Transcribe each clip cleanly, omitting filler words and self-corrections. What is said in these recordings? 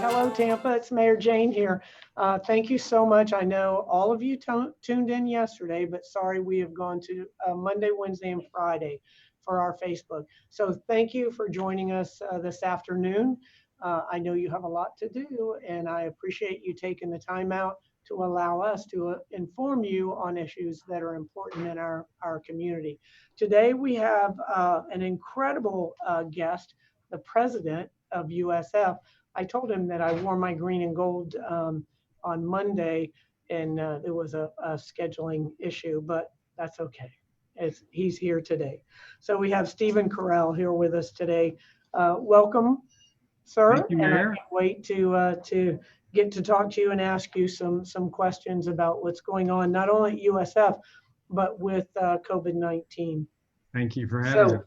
Hello, Tampa. It's Mayor Jane here. Thank you so much. I know all of you tuned in yesterday, but sorry we have gone to Monday, Wednesday, and Friday for our Facebook. So thank you for joining us this afternoon. I know you have a lot to do, and I appreciate you taking the time out to allow us to inform you on issues that are important in our community. Today we have an incredible guest, the president of USF. I told him that I wore my green and gold on Monday, and there was a scheduling issue, but that's okay. He's here today. So we have Steven Currall here with us today. Welcome, sir. Thank you, Mayor. And I can't wait to get to talk to you and ask you some questions about what's going on, not only at USF, but with COVID-19. Thank you for having us.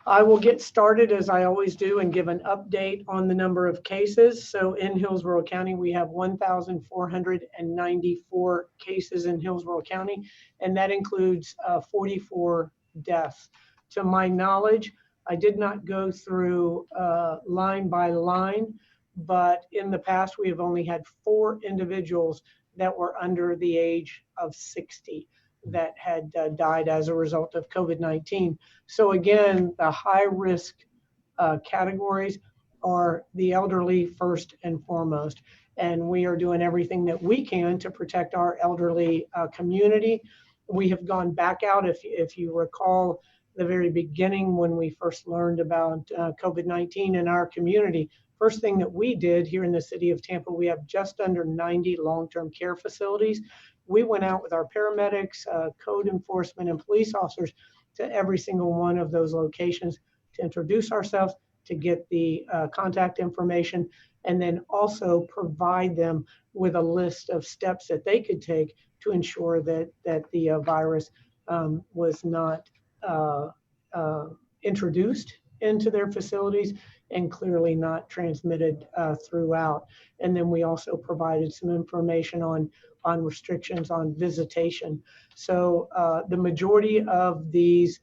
I will get started as I always do and give an update on the number of cases. So in Hillsborough County, we have 1,494 cases in Hillsborough County, and that includes 44 deaths. To my knowledge, I did not go through line by line, but in the past, we have only had 4 individuals that were under the age of 60 that had died as a result of COVID-19. So again, the high risk categories are the elderly first and foremost. And we are doing everything that we can to protect our elderly community. We have gone back out, if you recall, the very beginning when we first learned about COVID-19 in our community. First thing that we did here in the city of Tampa, we have just under 90 long-term care facilities. We went out with our paramedics, code enforcement, and police officers to every single one of those locations to introduce ourselves, to get the contact information, and then also provide them with a list of steps that they could take to ensure that the virus was not introduced into their facilities and clearly not transmitted throughout. And then we also provided some information on restrictions on visitation. So the majority of these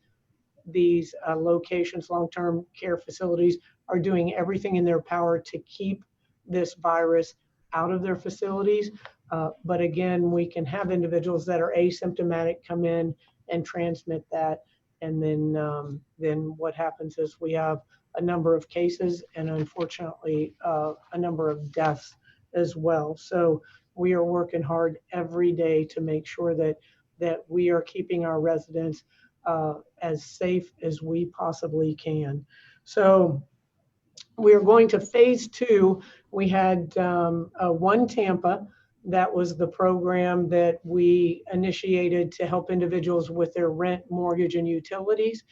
locations, long-term care facilities, are doing everything in their power to keep this virus out of their facilities. But again, we can have individuals that are asymptomatic come in and transmit that. And then what happens is we have a number of cases and unfortunately a number of deaths as well. So we are working hard every day to make sure that we are keeping our residents as safe as we possibly can. So we are going to phase two. We had One Tampa. That was the program that we initiated to help individuals with their rent, mortgage, and utilities.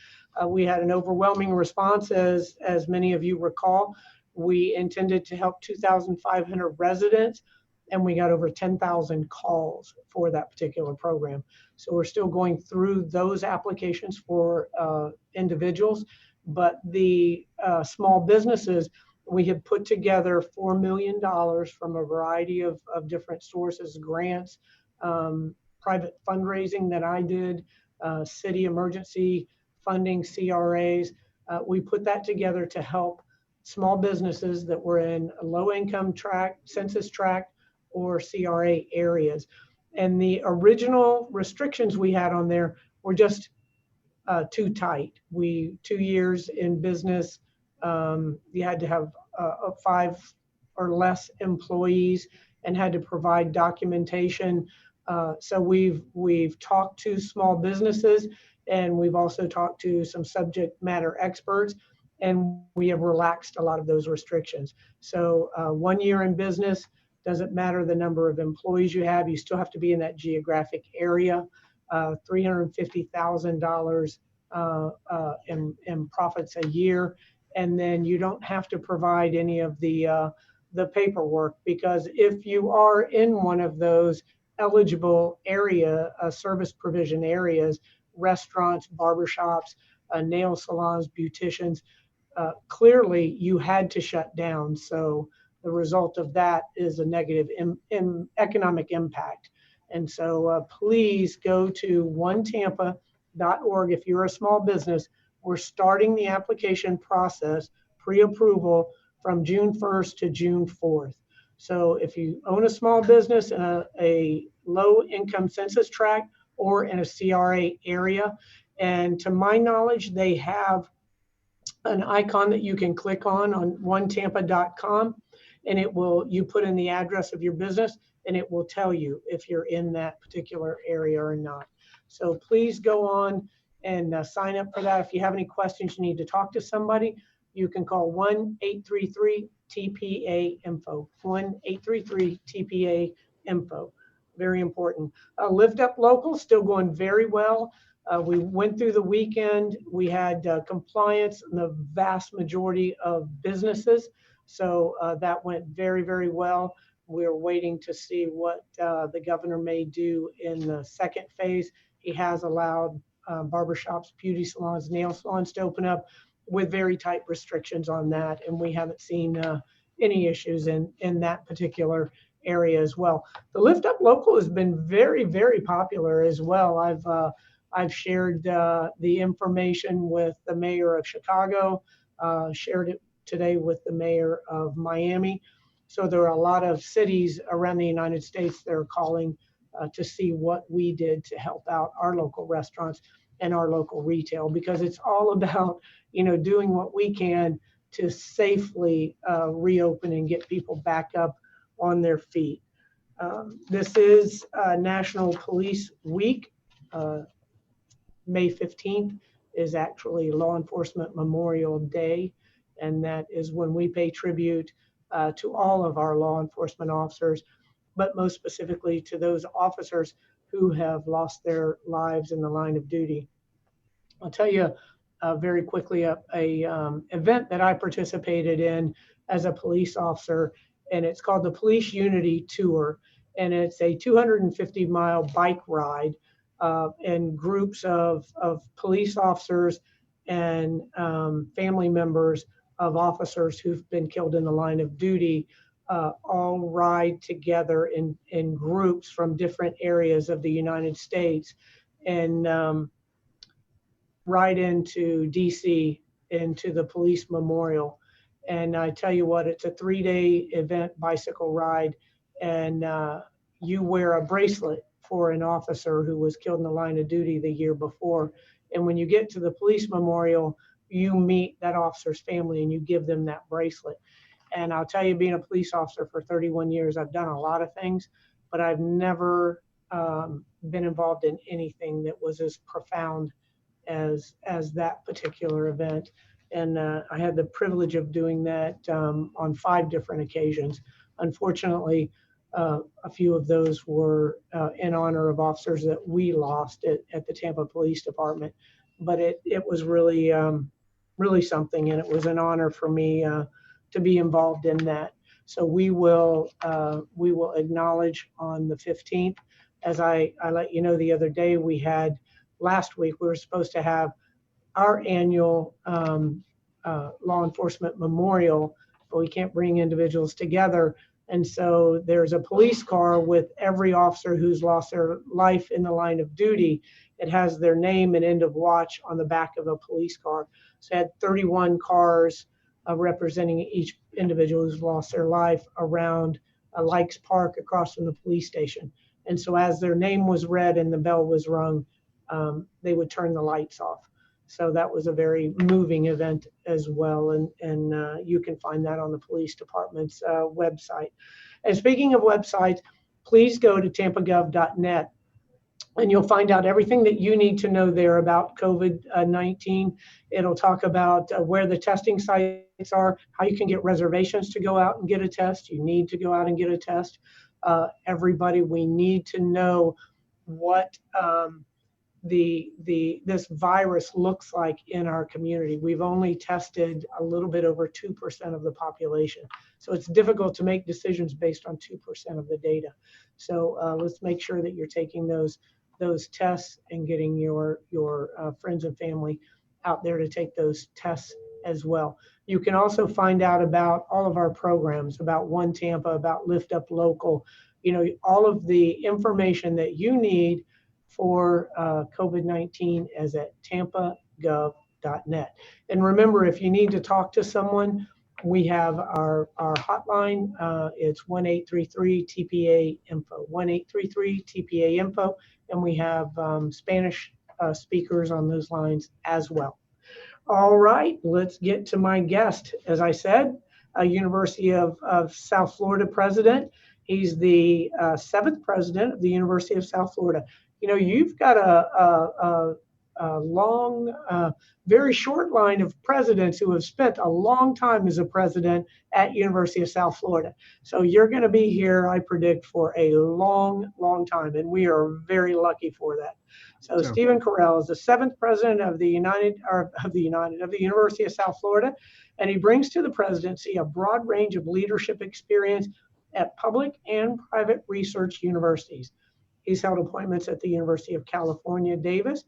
We had an overwhelming response, as many of you recall. We intended to help 2,500 residents, and we got over 10,000 calls for that particular program. So we're still going through those applications for individuals, but the small businesses, we have put together $4 million from a variety of different sources, grants, private fundraising that I did, city emergency funding, CRAs. We put that together to help small businesses that were in low-income tract, census tract, or CRA areas. And the original restrictions we had on there were just too tight. 2 years in business, you had to have 5 or less employees and had to provide documentation. So we've talked to small businesses, and we've also talked to some subject matter experts, and we have relaxed a lot of those restrictions. So 1 year in business, doesn't matter the number of employees you have, you still have to be in that geographic area. $350,000 in profits a year, and then you don't have to provide any of the paperwork, because if you are in one of those eligible service provision areas, restaurants, barbershops, nail salons, beauticians, clearly you had to shut down. So the result of that is a negative economic impact. And so please go to onetampa.org. If you're a small business, we're starting the application process, pre-approval, from June 1st to June 4th. So if you own a small business in a low-income census tract or in a CRA area, and to my knowledge, they have an icon that you can click on onetampa.com, and you put in the address of your business, and it will tell you if you're in that particular area or not. So please go on and sign up for that. If you have any questions, you need to talk to somebody, you can call 1-833-TPA-INFO, 1-833-TPA-INFO. Very important. Lift Up Local, still going very well. We went through the weekend. We had compliance in the vast majority of businesses. So that went very, very well. We're waiting to see what the governor may do in the second phase. He has allowed barbershops, beauty salons, nail salons to open up with very tight restrictions on that. And we haven't seen any issues in that particular area as well. The Lift Up Local has been very, very popular as well. I've shared the information with the mayor of Chicago, shared it today with the mayor of Miami. So there are a lot of cities around the United States that are calling to see what we did to help out our local restaurants and our local retail, because it's all about, doing what we can to safely reopen and get people back up on their feet. This is National Police Week. May 15th is actually Law Enforcement Memorial Day, and that is when we pay tribute to all of our law enforcement officers, but most specifically to those officers who have lost their lives in the line of duty. I'll tell you very quickly a event that I participated in as a police officer, and it's called the Police Unity Tour, and it's a 250-mile bike ride and groups of police officers and family members of officers who've been killed in the line of duty all ride together in groups from different areas of the United States and ride into DC, into the police memorial. And I tell you what, it's a 3-day event, bicycle ride, and you wear a bracelet for an officer who was killed in the line of duty the year before. And when you get to the police memorial, you meet that officer's family and you give them that bracelet. And I'll tell you, being a police officer for 31 years, I've done a lot of things, but I've never been involved in anything that was as profound as that particular event. And I had the privilege of doing that on 5 different occasions. Unfortunately, a few of those were in honor of officers that we lost at the Tampa Police Department. But it was really, really something, and it was an honor for me to be involved in that. So we will acknowledge on the 15th. As I let you know the other day, last week we were supposed to have our annual law enforcement memorial, but we can't bring individuals together. And so there's a police car with every officer who's lost their life in the line of duty. It has their name and end of watch on the back of a police car. So I had 31 cars representing each individual who's lost their life around Likes Park across from the police station. And so as their name was read and the bell was rung, they would turn the lights off. So that was a very moving event as well. And you can find that on the police department's website. And speaking of websites, please go to tampagov.net and you'll find out everything that you need to know there about COVID-19. It'll talk about where the testing sites are, how you can get reservations to go out and get a test. You need to go out and get a test. Everybody, we need to know what this virus looks like in our community. We've only tested a little bit over 2% of the population. So it's difficult to make decisions based on 2% of the data. So let's make sure that you're taking those tests and getting your friends and family out there to take those tests as well. You can also find out about all of our programs, about One Tampa, about Lift Up Local, all of the information that you need for COVID-19 is at tampagov.net. And remember, if you need to talk to someone, we have our hotline. It's 1-833-TPA-INFO, 1-833-TPA-INFO, and we have Spanish speakers on those lines as well. All right, let's get to my guest. As I said, a University of South Florida president. He's the 7th president of the University of South Florida. You've got a long, very short line of presidents who have spent a long time as a president at University of South Florida. So you're going to be here, I predict, for a long, long time, and we are very lucky for that. So Steven Currall is the 7th president of the University of South Florida, and he brings to the presidency a broad range of leadership experience at public and private research universities. He's held appointments at the University of California, Davis,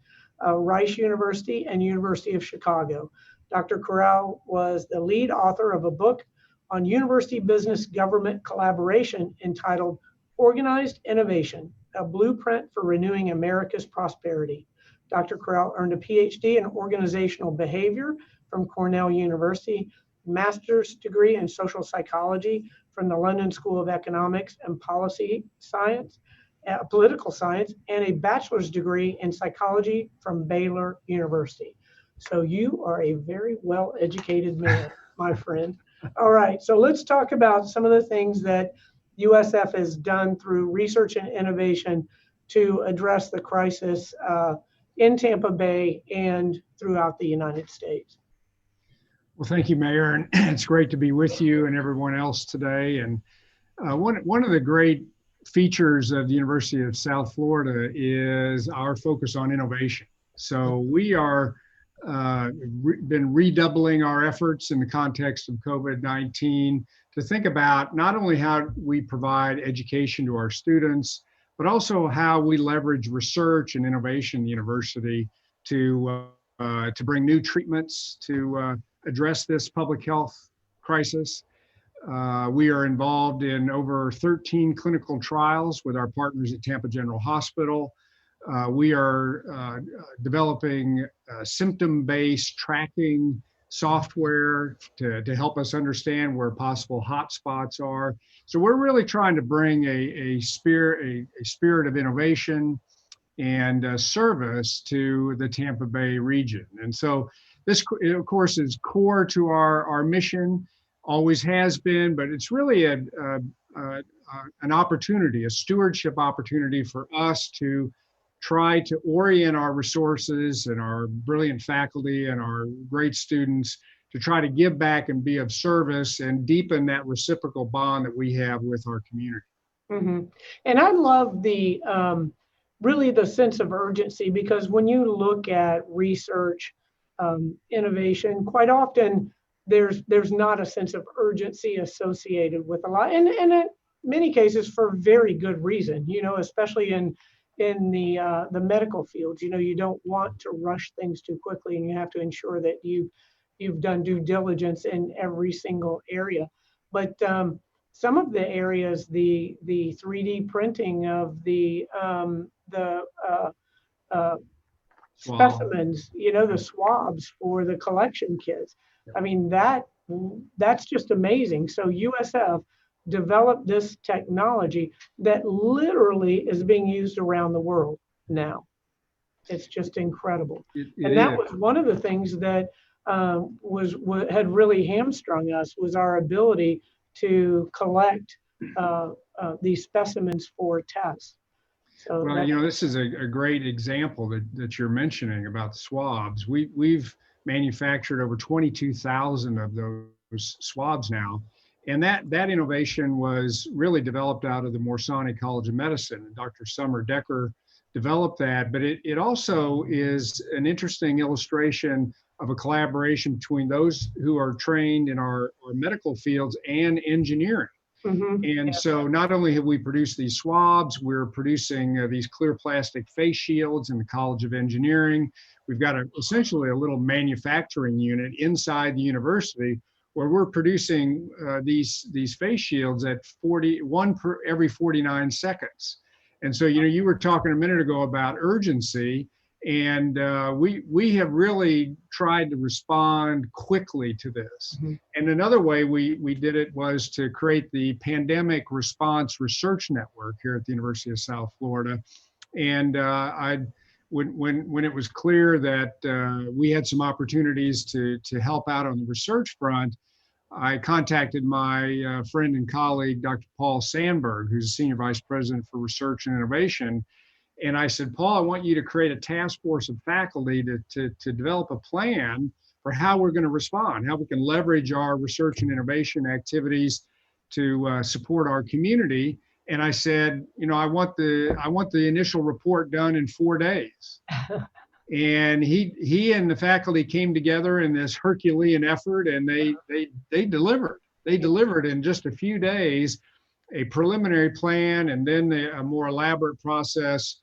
Rice University, and University of Chicago. Dr. Currall was the lead author of a book on university business government collaboration entitled Organized Innovation, a Blueprint for Renewing America's Prosperity. Dr. Currall earned a PhD in organizational behavior from Cornell University, master's degree in social psychology from the London School of Economics and Policy Science, political science, and a bachelor's degree in psychology from Baylor University. So you are a very well-educated man. my friend. All right, so let's talk about some of the things that USF has done through research and innovation to address the crisis in Tampa Bay and throughout the United States. Well, thank you, Mayor, and it's great to be with you and everyone else today. And one of the great features of the University of South Florida is our focus on innovation. So we are been redoubling our efforts in the context of COVID-19 to think about not only how we provide education to our students, but also how we leverage research and innovation in the university to bring new treatments to address this public health crisis. We are involved in over 13 clinical trials with our partners at Tampa General Hospital. We are developing symptom-based tracking software to help us understand where possible hotspots are. So we're really trying to bring a spirit of innovation and service to the Tampa Bay region. And so this, of course, is core to our mission, always has been, but it's really an opportunity, a stewardship opportunity for us to try to orient our resources and our brilliant faculty and our great students to try to give back and be of service and deepen that reciprocal bond that we have with our community. Mm-hmm. And I love the really the sense of urgency, because when you look at research, innovation, quite often there's not a sense of urgency associated with a lot, and in many cases for very good reason. You know, especially in the medical fields. You know, you don't want to rush things too quickly, and you have to ensure that you've done due diligence in every single area. But some of the areas, the 3D printing of the specimens, you know, the swabs for the collection kits. I mean, that's just amazing. So USF developed this technology that literally is being used around the world now. It's just incredible. And that was one of the things that had really hamstrung us, was our ability to collect these specimens for tests. So well, you know, this is a great example that you're mentioning about the swabs. We've manufactured over 22,000 of those swabs now. And that innovation was really developed out of the Morsani College of Medicine. And Dr. Summer Decker developed that, but it also is an interesting illustration of a collaboration between those who are trained in our medical fields and engineering. Mm-hmm. And so not only have we produced these swabs, we're producing these clear plastic face shields in the College of Engineering. We've got essentially a little manufacturing unit inside the university where we're producing these face shields at 41 per every 49 seconds. And so, you know, you were talking a minute ago about urgency, and we have really tried to respond quickly to this. Mm-hmm. And another way we did it was to create the Pandemic Response Research Network here at the University of South Florida. And when it was clear that we had some opportunities to help out on the research front, I contacted my friend and colleague, Dr. Paul Sandberg, who's a Senior Vice President for Research and Innovation. And I said, Paul, I want you to create a task force of faculty to develop a plan for how we're going to respond, how we can leverage our research and innovation activities to support our community. And I said, you know, I want the initial report done in 4 days. And he and the faculty came together in this Herculean effort, and they delivered. They delivered in just a few days a preliminary plan, and then a more elaborate process.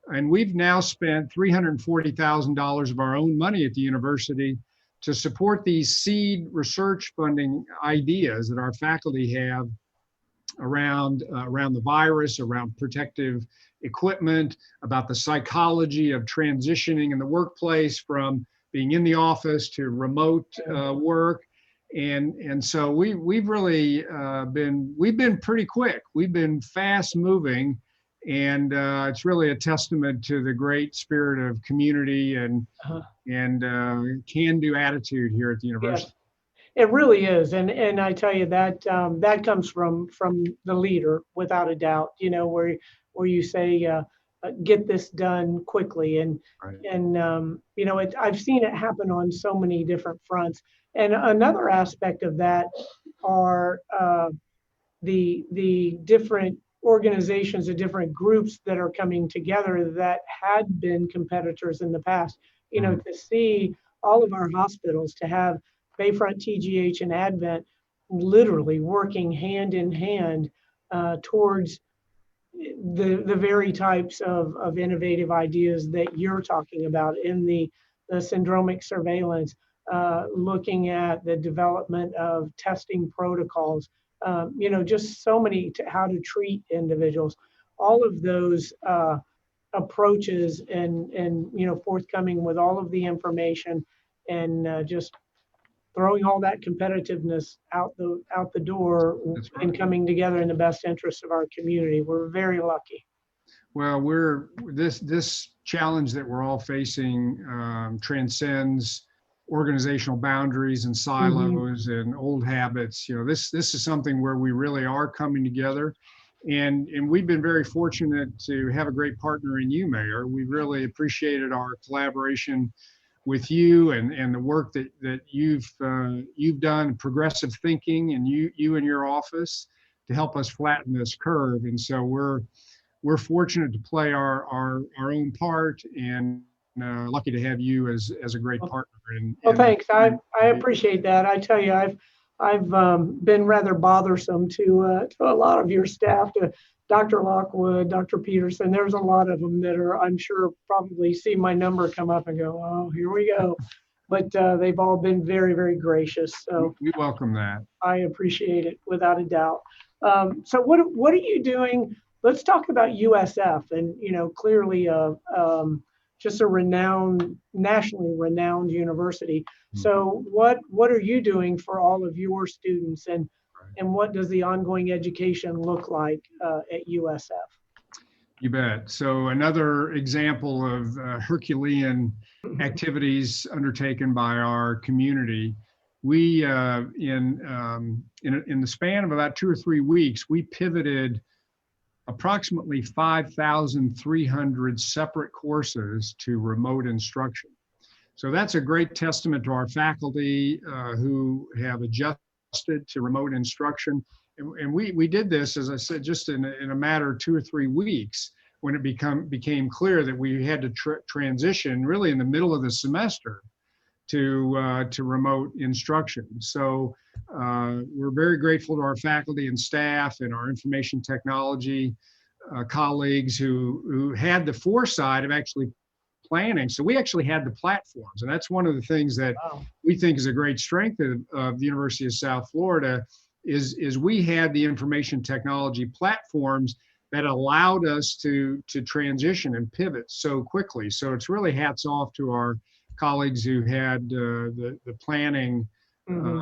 And we've now spent $340,000 of our own money at the university to support these seed research funding ideas that our faculty have around the virus, around protective equipment, about the psychology of transitioning in the workplace from being in the office to remote work. And so we've really been pretty quick. We've been fast moving, and it's really a testament to the great spirit of community and can-do attitude here at the university. Yes. It really is, and I tell you that that comes from the leader without a doubt. You know, where you say get this done quickly, Right. and you know, I've seen it happen on so many different fronts. And another aspect of that are the different organizations, the different groups that are coming together that had been competitors in the past. You know, Mhm. to see all of our hospitals, to have Bayfront, TGH, and Advent literally working hand in hand towards the very types of innovative ideas that you're talking about in the syndromic surveillance, looking at the development of testing protocols, you know, just so many to how to treat individuals. All of those approaches and you know forthcoming with all of the information and just throwing all that competitiveness out the door That's and right. coming together in the best interests of our community. We're very lucky. Well, this challenge that we're all facing transcends organizational boundaries and Mhm. silos and old habits. You know, this is something where we really are coming together, and we've been very fortunate to have a great partner in you, Mayor. We really appreciated our collaboration with you and the work that you've done, progressive thinking, and you and your office to help us flatten this curve. And so we're fortunate to play our own part, and lucky to have you as a great Well, partner well, in thanks. I appreciate that. I tell you, I've been rather bothersome to a lot of your staff, to Dr. Lockwood, Dr. Peterson. There's a lot of them that are, I'm sure, probably see my number come up and go, oh, here we go. But they've all been very, very gracious. So we welcome that. I appreciate it without a doubt. So what are you doing? Let's talk about USF, and you know clearly just a renowned, nationally renowned university. Mhm. So what are you doing for all of your students, and what does the ongoing education look like at USF? You bet. So another example of Herculean activities undertaken by our community. We in the span of about 2 or 3 weeks, we pivoted approximately 5,300 separate courses to remote instruction. So that's a great testament to our faculty who have adjusted to remote instruction. And we did this, as I said, just in a matter of 2 or 3 weeks when it became clear that we had to transition really in the middle of the semester to remote instruction. So we're very grateful to our faculty and staff and our information technology colleagues who had the foresight of actually planning. So we actually had the platforms, and that's one of the things that Wow. we think is a great strength of the University of South Florida is we had the information technology platforms that allowed us to transition and pivot so quickly. So it's really hats off to our colleagues who had the planning Hmm.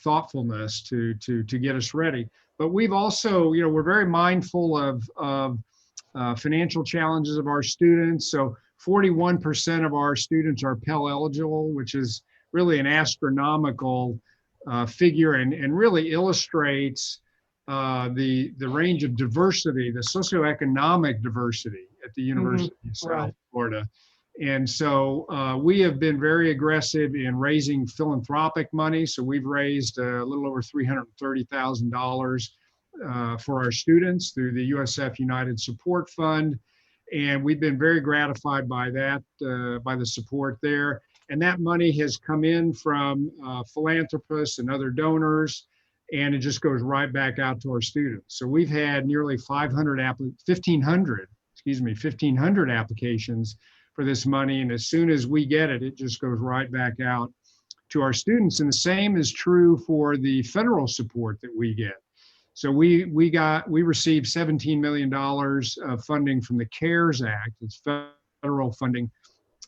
thoughtfulness to get us ready. But we've also, you know, we're very mindful of financial challenges of our students. So 41% of our students are Pell eligible, which is really an astronomical figure and really illustrates the range of diversity, the socioeconomic diversity at the Hmm. University of South Right. Florida. And so we have been very aggressive in raising philanthropic money. So we've raised a little over $330,000 for our students through the USF United Support Fund. And we've been very gratified by that, by the support there. And that money has come in from philanthropists and other donors, and it just goes right back out to our students. So we've had nearly 1,500 applications for this money. And as soon as we get it, it just goes right back out to our students. And the same is true for the federal support that we get. So we received $17 million of funding from the CARES Act. It's federal funding.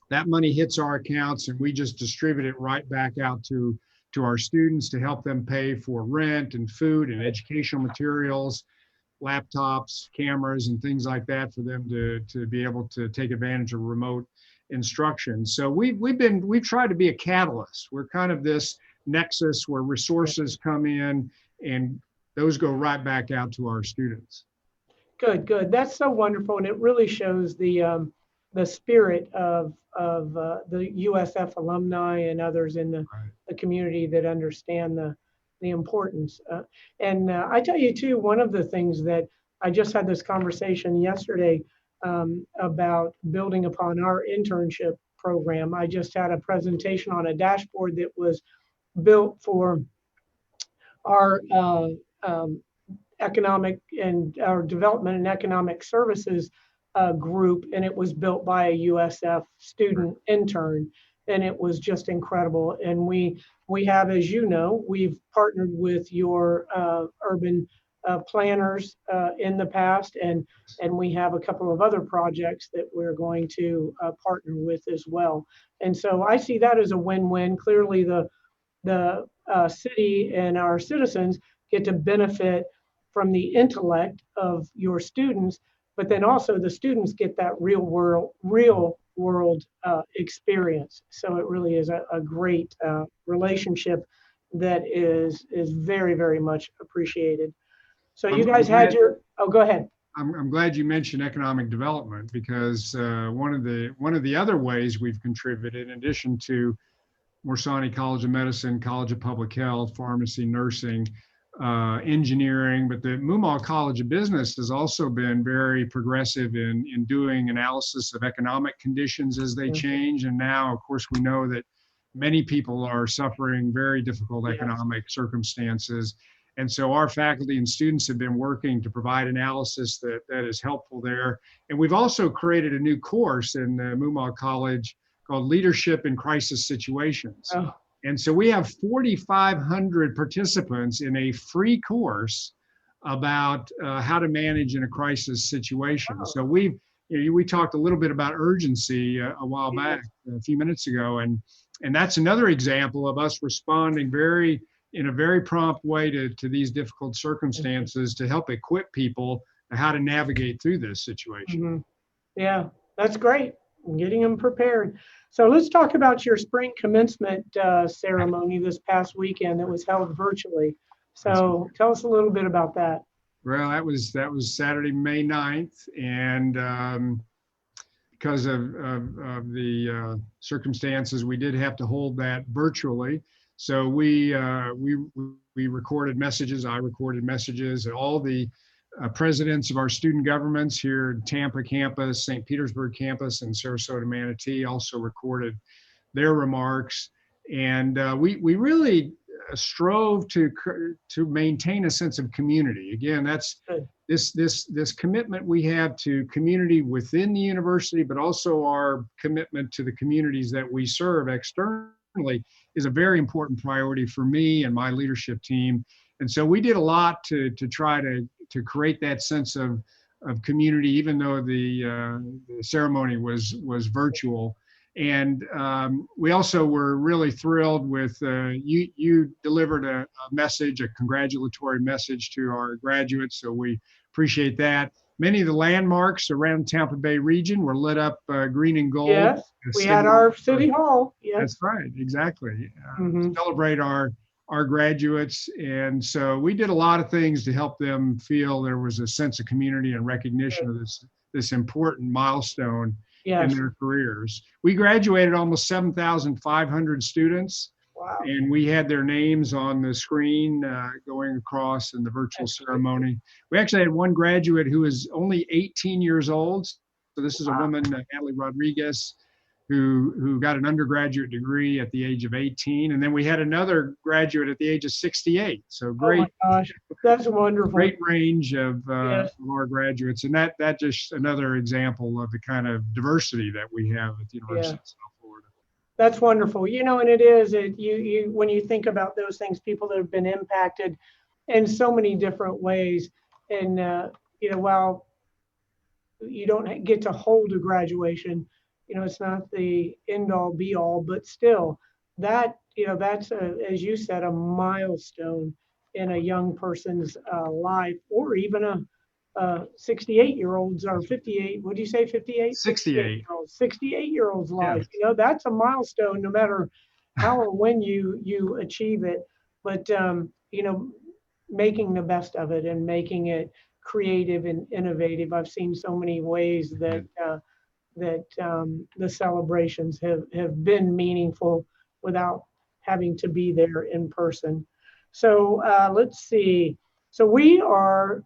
That money hits our accounts, and we just distribute it right back out to our students to help them pay for rent and food and educational materials, laptops, cameras, and things like that for them to be able to take advantage of remote instruction. So we've tried to be a catalyst. We're kind of this nexus where resources come in, and those go right back out to our students. Good, good. That's so wonderful, and it really shows the spirit of the USF alumni and others in Right. the community that understand the importance. And I tell you too, one of the things that I just had this conversation yesterday about building upon our internship program. I just had a presentation on a dashboard that was built for our um, economic and our development and economic services group, and it was built by a USF student intern, and it was just incredible. And we have, as you know, we've partnered with your urban planners in the past, and we have a couple of other projects that we're going to partner with as well. And so I see that as a win-win. Clearly, the city and our citizens get to benefit from the intellect of your students, but then also the students get that real world experience. So it really is a great relationship that is very, very much appreciated. So you guys had your, oh, go ahead. I'm glad you mentioned economic development, because one of the other ways we've contributed, in addition to Morsani College of Medicine, College of Public Health, pharmacy, nursing, engineering, but the Mumaw College of Business has also been very progressive in doing analysis of economic conditions as they change. And now, of course, we know that many people are suffering very difficult economic circumstances. And so our faculty and students have been working to provide analysis that is helpful there. And we've also created a new course in Mumaw College called Leadership in Crisis Situations. Oh. And so we have 4,500 participants in a free course about how to manage in a crisis situation. Wow. So we talked a little bit about urgency a while back, a few minutes ago, and that's another example of us responding in a very prompt way to these difficult circumstances to help equip people how to navigate through this situation. Mm-hmm. Yeah, that's great. Getting them prepared. So let's talk about your spring commencement ceremony this past weekend that was held virtually. So tell us a little bit about that. Well, that was Saturday, May 9th, and because of the circumstances, we did have to hold that virtually. So we recorded messages. I recorded messages, and all the presidents of our student governments here at Tampa campus, St. Petersburg campus, and Sarasota Manatee also recorded their remarks. And we really strove to maintain a sense of community. Again, that's this commitment we have to community within the university, but also our commitment to the communities that we serve externally is a very important priority for me and my leadership team. And so we did a lot to try to create that sense of community, even though the ceremony was virtual. And we also were really thrilled with you delivered a message, a congratulatory message to our graduates. So we appreciate that. Many of the landmarks around Tampa Bay region were lit up green and gold. Yes, we had our city hall. Yes, that's right, exactly. Celebrate our graduates. And so we did a lot of things to help them feel there was a sense of community and recognition of this important milestone in their careers. We graduated almost 7,500 students. Wow. And we had their names on the screen going across in the virtual ceremony. We actually had one graduate who is only 18 years old. So this is a woman, Natalie Rodriguez, who got an undergraduate degree at the age of 18. And then we had another graduate at the age of 68. So great. Oh my gosh, that's wonderful. Great range of our graduates. And that just another example of the kind of diversity that we have at the University of South Florida. That's wonderful. And it is, you when you think about those things, people that have been impacted in so many different ways. And, while you don't get to hold a graduation, it's not the end all be all, but still that's as you said, a milestone in a young person's life, or even a 68-year-old's or 58, what do you say, 58? 68. 68-year-old's life. That's a milestone no matter how or when you achieve it, but making the best of it and making it creative and innovative. I've seen so many ways that the celebrations have been meaningful without having to be there in person. So let's see. So we are,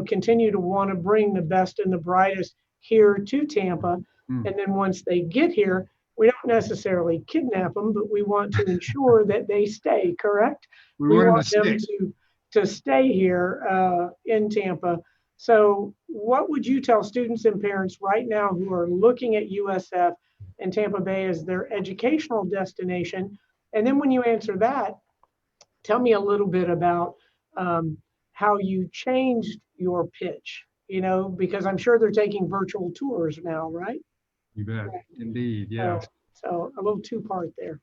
continue to want to bring the best and the brightest here to Tampa. Mm. And then once they get here, we don't necessarily kidnap them, but we want to ensure that they stay, correct? We We want them to want them stick. to stay here in Tampa. So what would you tell students and parents right now who are looking at USF and Tampa Bay as their educational destination? And then when you answer that, tell me a little bit about how you changed your pitch, because I'm sure they're taking virtual tours now, right? You bet. Indeed. So, Yes. so a little two-part there.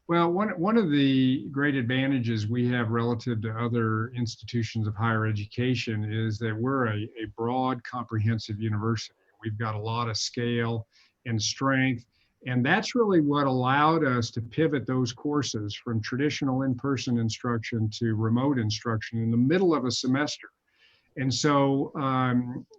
Well, one of the great advantages we have relative to other institutions of higher education is that we're a broad, comprehensive university. We've got a lot of scale and strength, and that's really what allowed us to pivot those courses from traditional in-person instruction to remote instruction in the middle of a semester. And so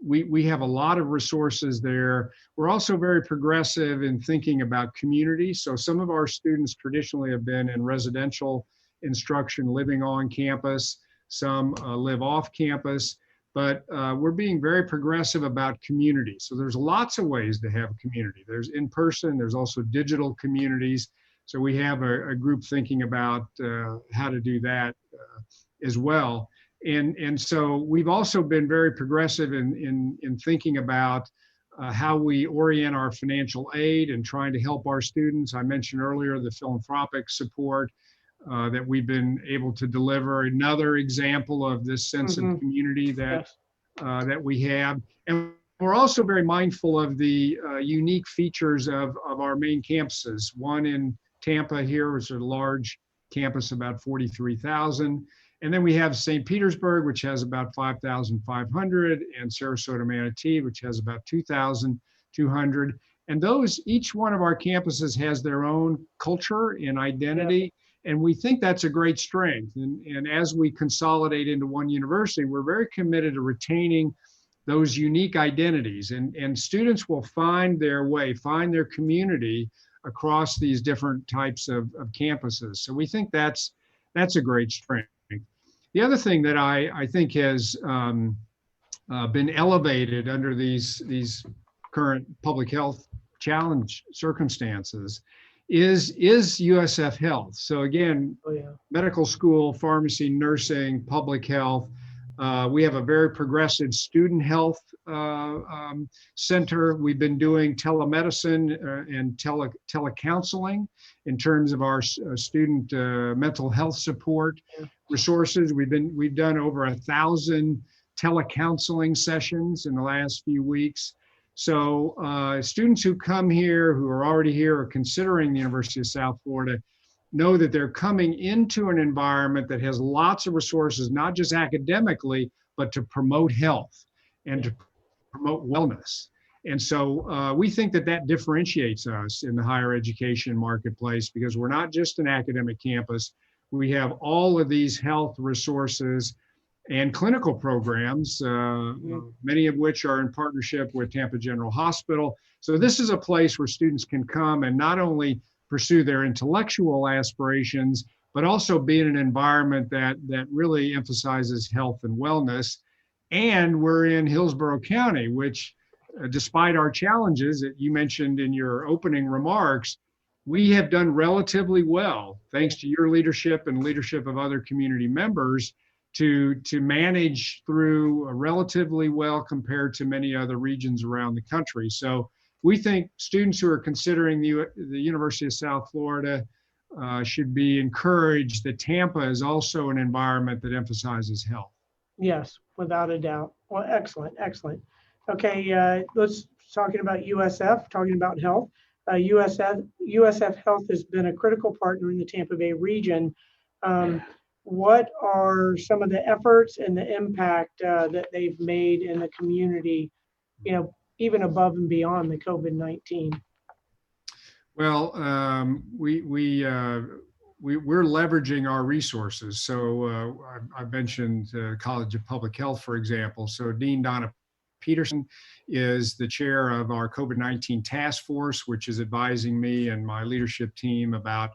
we have a lot of resources there. We're also very progressive in thinking about community. So some of our students traditionally have been in residential instruction, living on campus. Some live off campus, but we're being very progressive about community. So there's lots of ways to have community. There's in person, there's also digital communities. So we have a group thinking about how to do that as well. And so we've also been very progressive in thinking about how we orient our financial aid and trying to help our students. I mentioned earlier the philanthropic support that we've been able to deliver. Another example of this sense of community that Yes. that we have. And we're also very mindful of the unique features of our main campuses. One in Tampa here is a large campus, about 43,000. And then we have St. Petersburg, which has about 5,500, and Sarasota Manatee, which has about 2,200. And those, each one of our campuses has their own culture and identity. And we think that's a great strength. And as we consolidate into one university, we're very committed to retaining those unique identities. And students will find their way, find their community across these different types of campuses. So we think that's a great strength. The other thing that I think has been elevated under these current public health challenge circumstances is USF Health. So again, medical school, pharmacy, nursing, public health. We have a very progressive student health center. We've been doing telemedicine and telecounseling in terms of our student mental health support resources. We've done over 1,000 telecounseling sessions in the last few weeks. So students who come here, who are already here or considering the University of South Florida, know that they're coming into an environment that has lots of resources, not just academically, but to promote health and to promote wellness. And so we think that differentiates us in the higher education marketplace, because we're not just an academic campus. We have all of these health resources and clinical programs, many of which are in partnership with Tampa General Hospital. So this is a place where students can come and not only pursue their intellectual aspirations, but also be in an environment that really emphasizes health and wellness. And we're in Hillsborough County, which despite our challenges that you mentioned in your opening remarks, we have done relatively well, thanks to your leadership and leadership of other community members, to manage through relatively well compared to many other regions around the country. So we think students who are considering the University of South Florida should be encouraged that Tampa is also an environment that emphasizes health. Yes, without a doubt. Well, excellent, excellent. Okay, let's talking about USF, talking about health. USF Health has been a critical partner in the Tampa Bay region. What are some of the efforts and the impact that they've made in the community, even above and beyond the COVID-19? Well, we're leveraging our resources. So I mentioned College of Public Health, for example. So Dean Donna Peterson is the chair of our COVID-19 task force, which is advising me and my leadership team about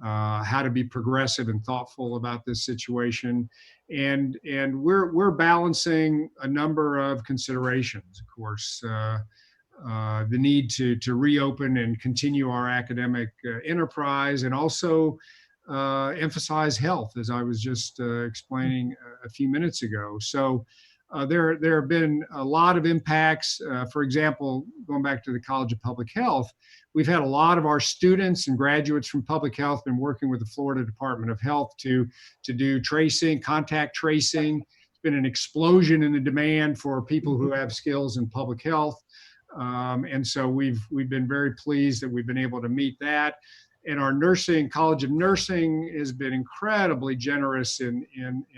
how to be progressive and thoughtful about this situation. And we're balancing a number of considerations, of course. The need to reopen and continue our academic enterprise, and also emphasize health, as I was just explaining a few minutes ago. So there have been a lot of impacts. For example, going back to the College of Public Health, we've had a lot of our students and graduates from public health been working with the Florida Department of Health to do tracing, contact tracing. It's been an explosion in the demand for people who have skills in public health. And so we've been very pleased that we've been able to meet that. And our nursing, College of Nursing has been incredibly generous in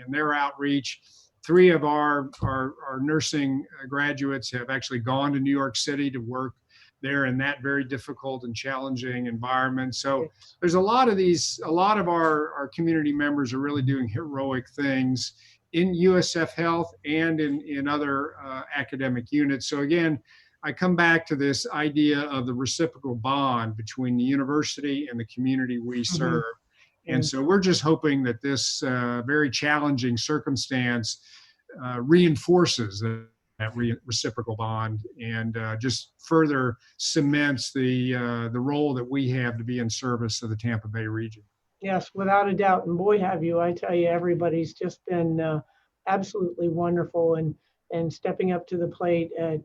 their outreach. 3 of our nursing graduates have actually gone to New York City to work there in that very difficult and challenging environment. So there's a lot of our community members are really doing heroic things in USF Health and in other academic units. So again, I come back to this idea of the reciprocal bond between the university and the community we serve. And so we're just hoping that this very challenging circumstance reinforces that reciprocal bond and just further cements the role that we have to be in service of the Tampa Bay region. Yes, without a doubt. And boy, have you, I tell you, everybody's just been absolutely wonderful and stepping up to the plate at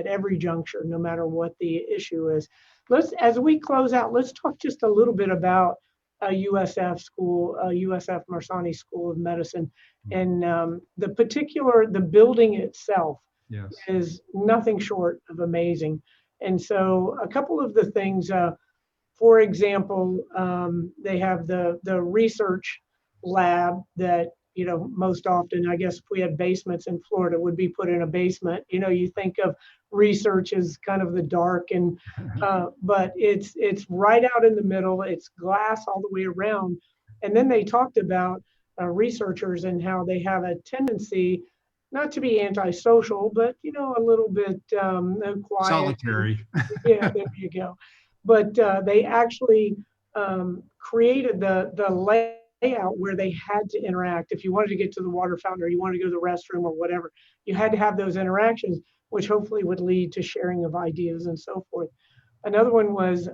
every juncture, no matter what the issue is. As we close out, let's talk just a little bit about USF school, USF Marsani School of Medicine, and the building itself is nothing short of amazing. And so a couple of the things, for example, they have the research lab that, most often, I guess if we had basements in Florida, would be put in a basement. You think of research as kind of the dark, and but it's right out in the middle. It's glass all the way around. And then they talked about researchers and how they have a tendency not to be antisocial, but a little bit quiet, solitary. Yeah, there you go. But they actually created the layout where they had to interact. If you wanted to get to the water fountain or you wanted to go to the restroom or whatever, you had to have those interactions, which hopefully would lead to sharing of ideas and so forth. Another one was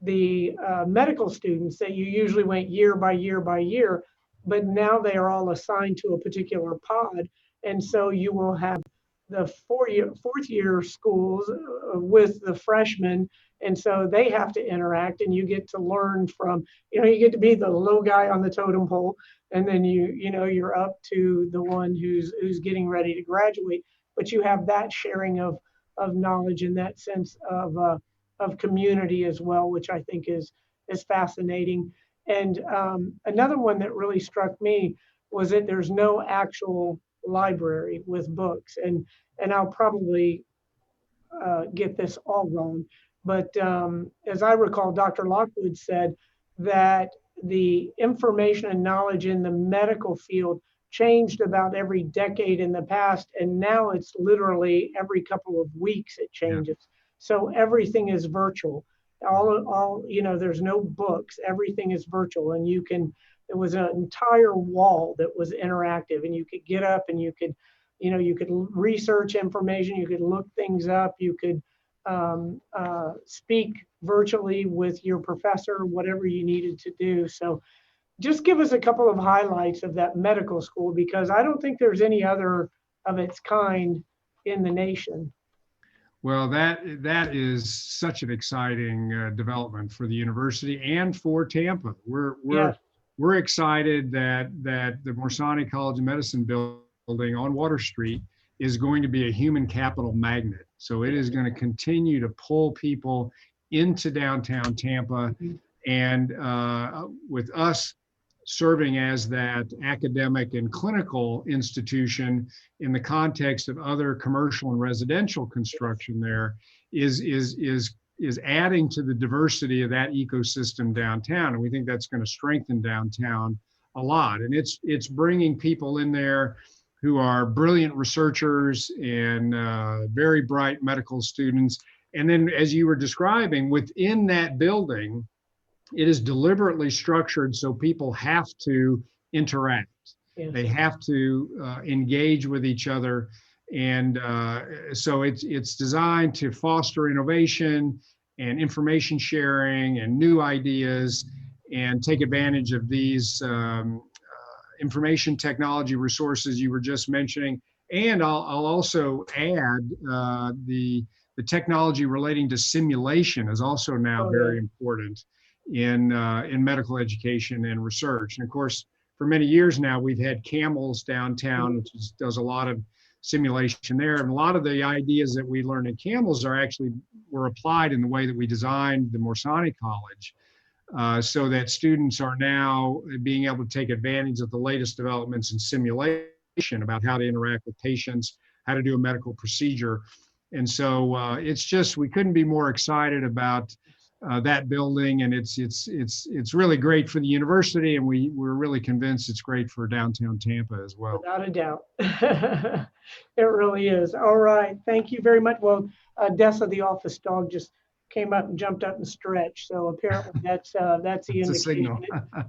the medical students that you usually went year by year by year, but now they are all assigned to a particular pod. And so you will have the fourth year schools with the freshmen. And so they have to interact, and you get to learn from, you get to be the low guy on the totem pole. And then you're up to the one who's getting ready to graduate, but you have that sharing of knowledge and that sense of community as well, which I think is fascinating. And another one that really struck me was that there's no actual library with books, and I'll probably get this all wrong, but as I recall, Dr. Lockwood said that the information and knowledge in the medical field changed about every decade in the past, and now it's literally every couple of weeks it changes. Yeah. So everything is virtual. All there's no books. Everything is virtual, and there was an entire wall that was interactive, and you could get up and you could research information, you could look things up, you could speak virtually with your professor, whatever you needed to do. So just give us a couple of highlights of that medical school, because I don't think there's any other of its kind in the nation. Well, that is such an exciting development for the university and for Tampa. We're excited that the Marsani College of Medicine building on Water Street is going to be a human capital magnet. So it is going to continue to pull people into downtown Tampa, and with us serving as that academic and clinical institution in the context of other commercial and residential construction there is is adding to the diversity of that ecosystem downtown. And we think that's going to strengthen downtown a lot. And it's bringing people in there who are brilliant researchers and very bright medical students. And then, as you were describing, within that building, it is deliberately structured so people have to interact. Yes. They have to engage with each other. And so it's designed to foster innovation and information sharing and new ideas and take advantage of these information technology resources you were just mentioning. And I'll also add the technology relating to simulation is also now very important in medical education and research. And of course, for many years now, we've had CAMELS downtown, which does a lot of simulation there. And a lot of the ideas that we learned in CAMELS were applied in the way that we designed the Morsani College. So that students are now being able to take advantage of the latest developments in simulation about how to interact with patients, how to do a medical procedure. And so it's just, we couldn't be more excited about that building, and it's really great for the university, and we're really convinced it's great for downtown Tampa as well. Without a doubt. It really is. All right, thank you very much. Well, Dessa, the office dog, just came up and jumped up and stretched. So apparently that's the indication. Signal.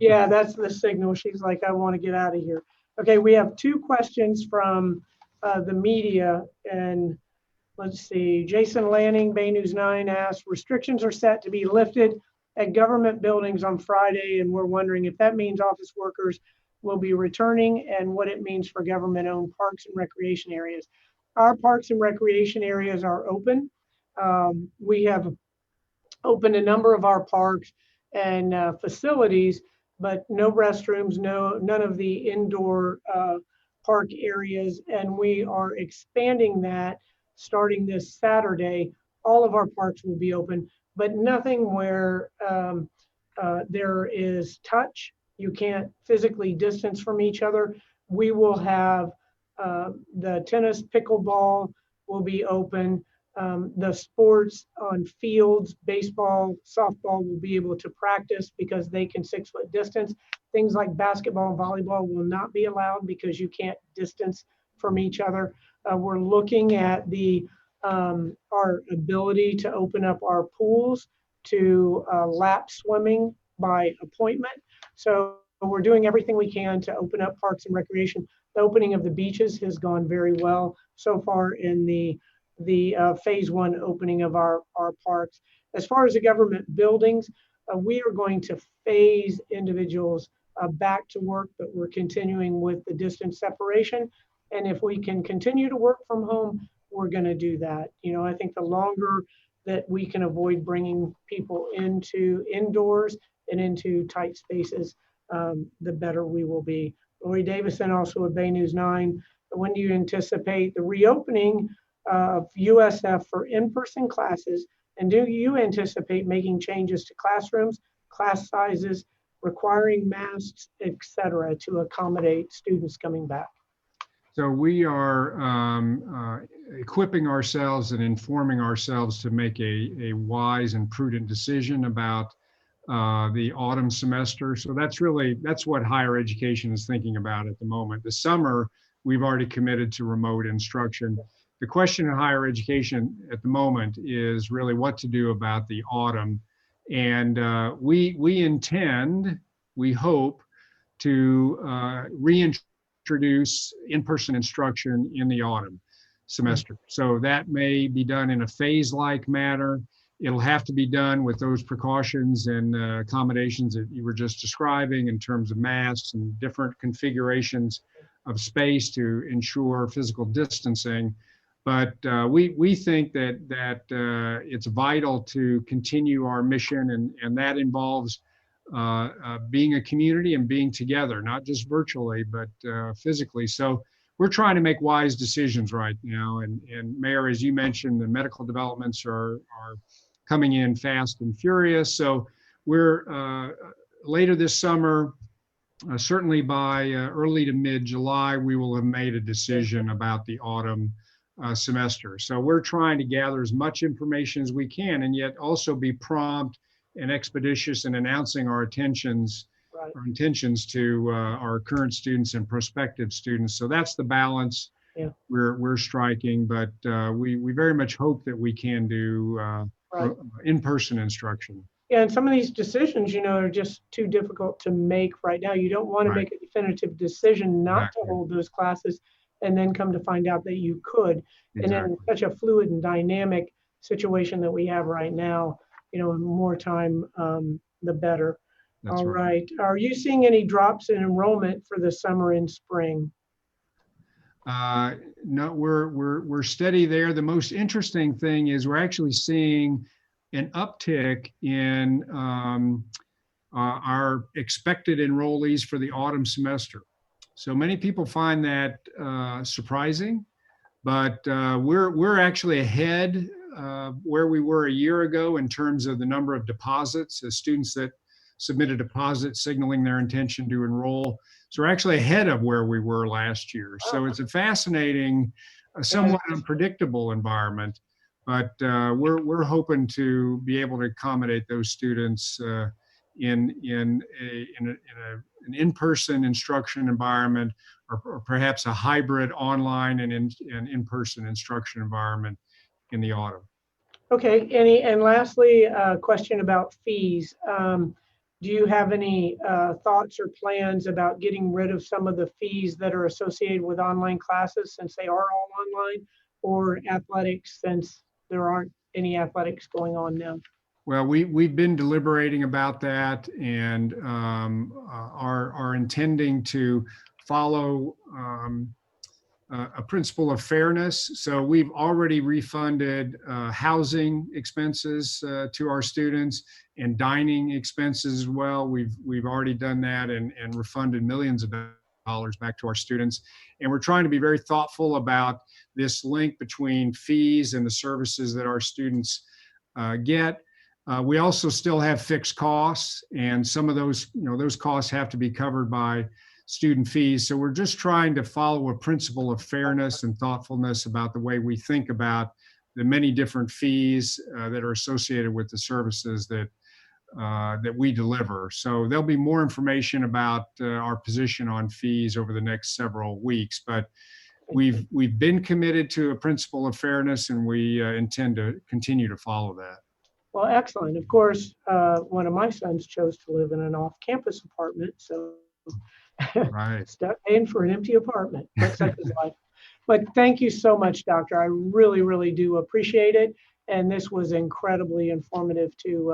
Yeah, that's the signal. She's like, I want to get out of here. Okay, we have two questions from the media, and let's see. Jason Lanning, Bay News 9 asked, restrictions are set to be lifted at government buildings on Friday, and we're wondering if that means office workers will be returning and what it means for government-owned parks and recreation areas. Our parks and recreation areas are open. We have opened a number of our parks and facilities, but no restrooms, none of the indoor park areas, and we are expanding that starting this Saturday. All of our parks will be open, but nothing where there is touch. You can't physically distance from each other. We will have the tennis, pickleball will be open. The sports on fields, baseball, softball will be able to practice because they can 6-foot distance. Things like basketball and volleyball will not be allowed because you can't distance from each other. We're looking at our ability to open up our pools to lap swimming by appointment. So we're doing everything we can to open up parks and recreation. The opening of the beaches has gone very well so far in the phase 1 opening of our parks. As far as the government buildings, we are going to phase individuals back to work, but we're continuing with the distance separation. And if we can continue to work from home, we're going to do that. You know, I think the longer that we can avoid bringing people into indoors and into tight spaces, the better we will be. Lori Davison, also at Bay News 9, when do you anticipate the reopening of USF for in-person classes? And do you anticipate making changes to classrooms, class sizes, requiring masks, et cetera, to accommodate students coming back? So we are equipping ourselves and informing ourselves to make a wise and prudent decision about the autumn semester. So that's what higher education is thinking about at the moment. The summer, we've already committed to remote instruction. The question in higher education at the moment is really what to do about the autumn. And we intend, we hope, to reintroduce in-person instruction in the autumn semester. So that may be done in a phase-like manner. It'll have to be done with those precautions and accommodations that you were just describing in terms of masks and different configurations of space to ensure physical distancing. But we think that it's vital to continue our mission, and that involves being a community and being together, not just virtually, but physically. So we're trying to make wise decisions right now. And Mayor, as you mentioned, the medical developments are coming in fast and furious. So we're later this summer, certainly by early to mid-July, we will have made a decision about the autumn semester. So we're trying to gather as much information as we can, and yet also be prompt and expeditious in announcing our intentions Right. to our current students and prospective students. So that's the balance we're striking, but we very much hope that we can do Right. in-person instruction. Yeah, and some of these decisions, are just too difficult to make right now. You don't want to Right. make a definitive decision not Exactly. to hold those classes and then come to find out that you could. Exactly. And in such a fluid and dynamic situation that we have right now, more time, the better. That's All right. right. Are you seeing any drops in enrollment for the summer and spring? No, we're steady there. The most interesting thing is we're actually seeing an uptick in our expected enrollees for the autumn semester. So many people find that surprising, but we're actually ahead where we were a year ago in terms of the number of deposits, the students that submitted deposits signaling their intention to enroll. So we're actually ahead of where we were last year. So it's a fascinating, somewhat unpredictable environment, but we're hoping to be able to accommodate those students in an in-person instruction environment, or perhaps a hybrid online and in-person instruction environment in the autumn. Okay, and lastly, a question about fees. Do you have any thoughts or plans about getting rid of some of the fees that are associated with online classes, since they are all online, or athletics, since there aren't any athletics going on now? Well, we've been deliberating about that, and are intending to follow a principle of fairness. So we've already refunded housing expenses to our students, and dining expenses as well. We've already done that, and refunded millions of dollars back to our students. And we're trying to be very thoughtful about this link between fees and the services that our students get. We also still have fixed costs, and some of those, those costs have to be covered by student fees. So we're just trying to follow a principle of fairness and thoughtfulness about the way we think about the many different fees that are associated with the services that we deliver. So there'll be more information about our position on fees over the next several weeks, but we've been committed to a principle of fairness, and we intend to continue to follow that. Well, excellent. Of course, one of my sons chose to live in an off-campus apartment, so Right. stuck paying for an empty apartment, but such is life. But thank you so much, Doctor. I really, really do appreciate it. And this was incredibly informative to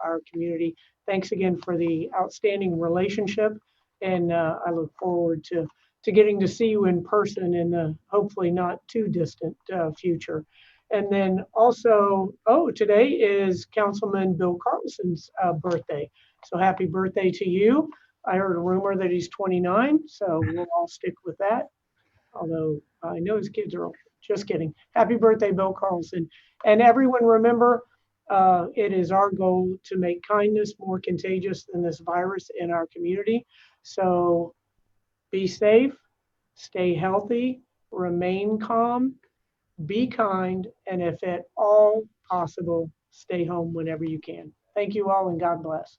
our community. Thanks again for the outstanding relationship. And I look forward to getting to see you in person in the hopefully not too distant future. And then also, today is Councilman Bill Carlson's birthday. So happy birthday to you. I heard a rumor that he's 29, so we'll all stick with that. Although I know his kids are old. Just kidding. Happy birthday, Bill Carlson. And everyone remember, it is our goal to make kindness more contagious than this virus in our community. So be safe, stay healthy, remain calm, be kind, and if at all possible, stay home whenever you can. Thank you all, and God bless.